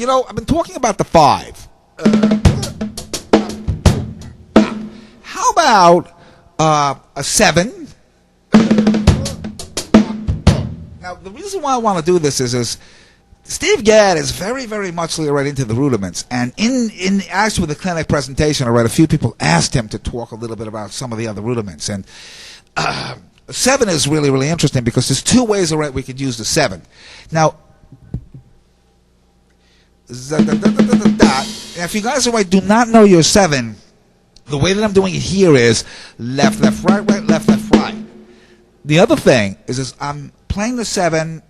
I've been talking about the 5. How about a 7? Now, the reason why I want to do this is Steve Gadd is very, very much right into the rudiments. And in actually the clinic presentation, a few people asked him to talk a little bit about some of the other rudiments. And 7 is really, really interesting because there's 2 ways we could use the 7. Now, if you guys do not know your 7, the way that I'm doing it here is left, left, right, right, left, left, right. The other thing is I'm playing the 7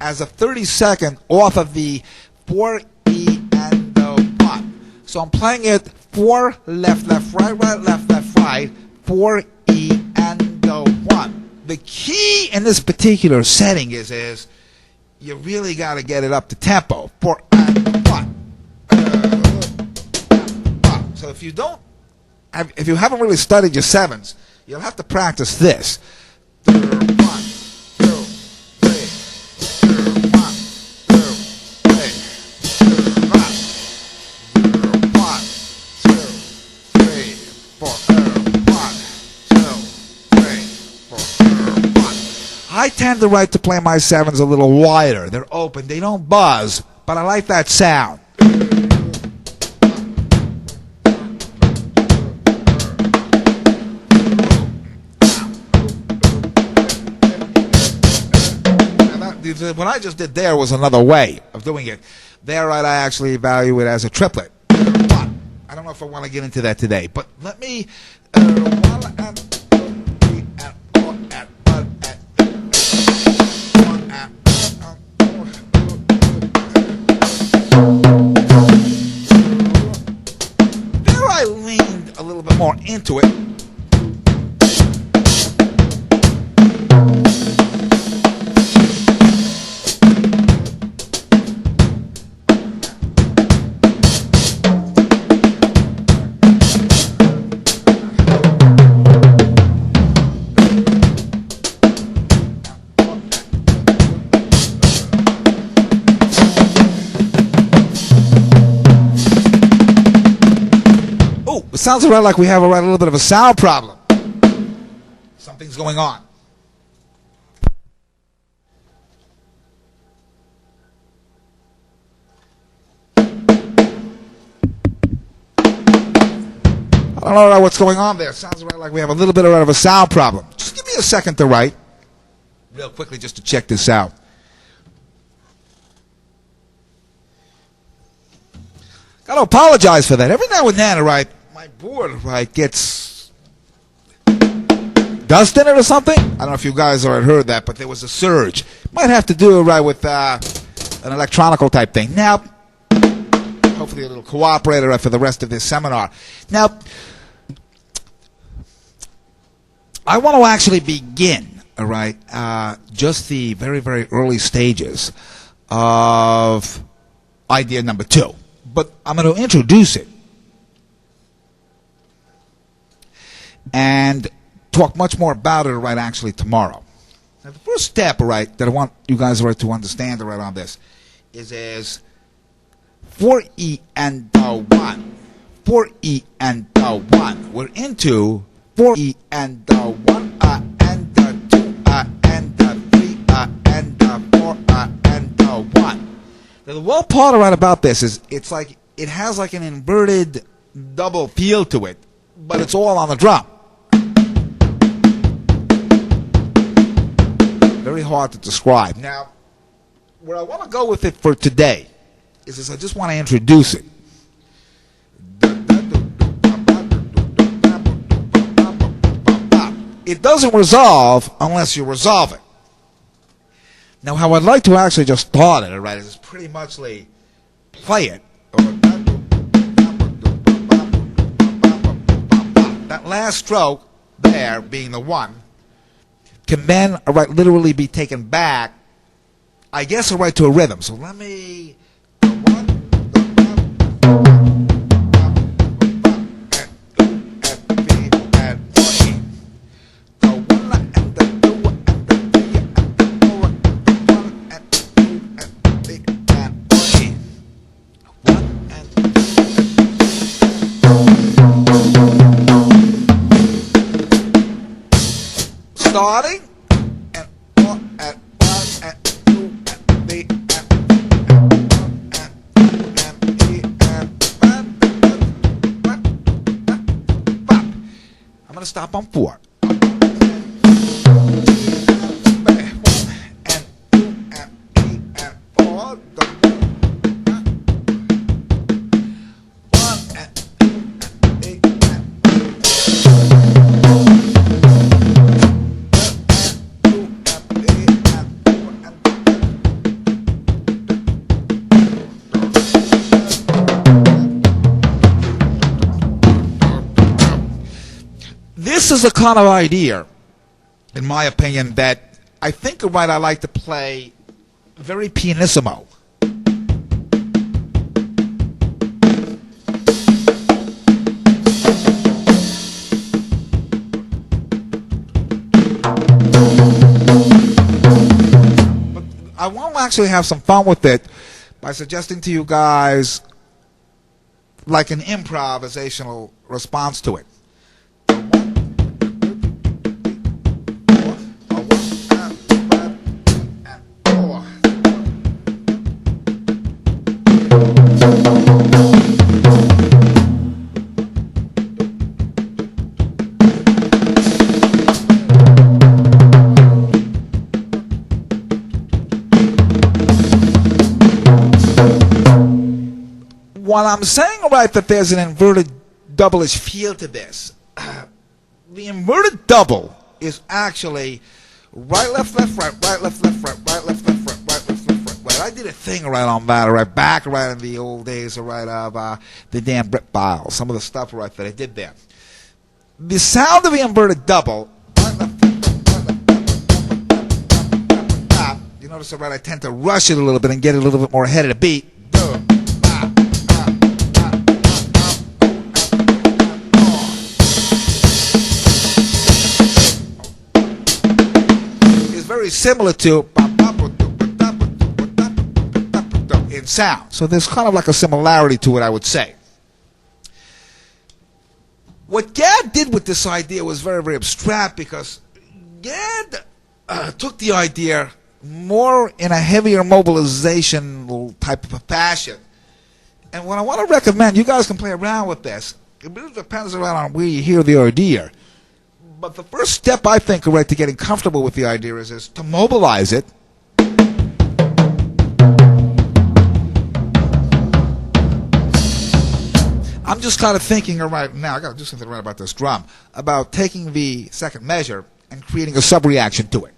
as a 32nd off of the 4 E and the 1. So I'm playing it 4 left, left, right, right, left, left, right, 4 E and the 1. The key in this particular setting is you really got to get it up to tempo. 4 and 1. So if you haven't really studied your 7s, you'll have to practice this. 1, 2, 3, 1, 2, 3, 1, 2, 3, 4, 1, 2, 3, 4, 1. I tend to play my 7s a little wider. They're open. They don't buzz, but I like that sound. What I just did there was another way of doing it. There, I actually value it as a triplet. 1. I don't know if I want to get into that today, but let me. 1 and 2, 3 and 4 and 1 and 1 and 2. There, I leaned a little bit more into it. It sounds like we have a little bit of a sound problem. Something's going on. I don't know what's going on there. It sounds like we have a little bit of a sound problem. Just give me a second to write real quickly just to check this out. Got to apologize for that. Every now and then, my board, gets dust in it or something. I don't know if you guys already heard that, but there was a surge. Might have to do it, with an electronical type thing. Now, hopefully a little cooperator for the rest of this seminar. Now, I want to actually begin, just the very, very early stages of idea number 2. But I'm going to introduce it and talk much more about it actually tomorrow. Now, the first step, that I want you guys to understand on this is 4E and the 1. 4E and the 1. We're into 4E and the 1 and the 2 and the 3 and the 4 and the 1. Now, the well part about this is it has an inverted double feel to it, but it's all on the drum. Very hard to describe. Now, where I want to go with it for today is I just want to introduce it. It doesn't resolve unless you resolve it. Now, how I'd like to actually just start it, is pretty much play it. That last stroke there, being the 1, can then, literally be taken back, I guess, to a rhythm. So let me... stop on 4. This is a kind of idea, in my opinion, that I think I like to play very pianissimo. But I want to actually have some fun with it by suggesting to you guys like an improvisational response to it. While I'm saying that there's an inverted double-ish feel to this, the inverted double is actually right, left, left, right, right, left, left, right, right, left, left, right, right, left, left, right. I did a thing on that, back in the old days, of the damn Brit Biles, some of the stuff that I did there. The sound of the inverted double, right, left, you notice I tend to rush it a little bit and get it a little bit more ahead of the beat. Very similar to in sound. So there's kind of like a similarity to it, I would say. What Gadd did with this idea was very, very abstract, because Gadd took the idea more in a heavier mobilization type of a fashion. And what I want to recommend, you guys can play around with this. It really depends on where you hear the idea. But the first step, I think, to getting comfortable with the idea is to mobilize it. I'm just kind of thinking right now, I got to do something about this drum, about taking the second measure and creating a sub-reaction to it.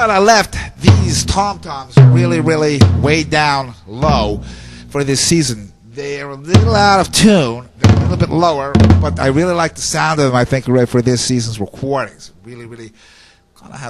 I left these tom-toms really, really way down low for this season. They're a little out of tune. They're a little bit lower, but I really like the sound of them, I think, for this season's recordings. Really, really kind of have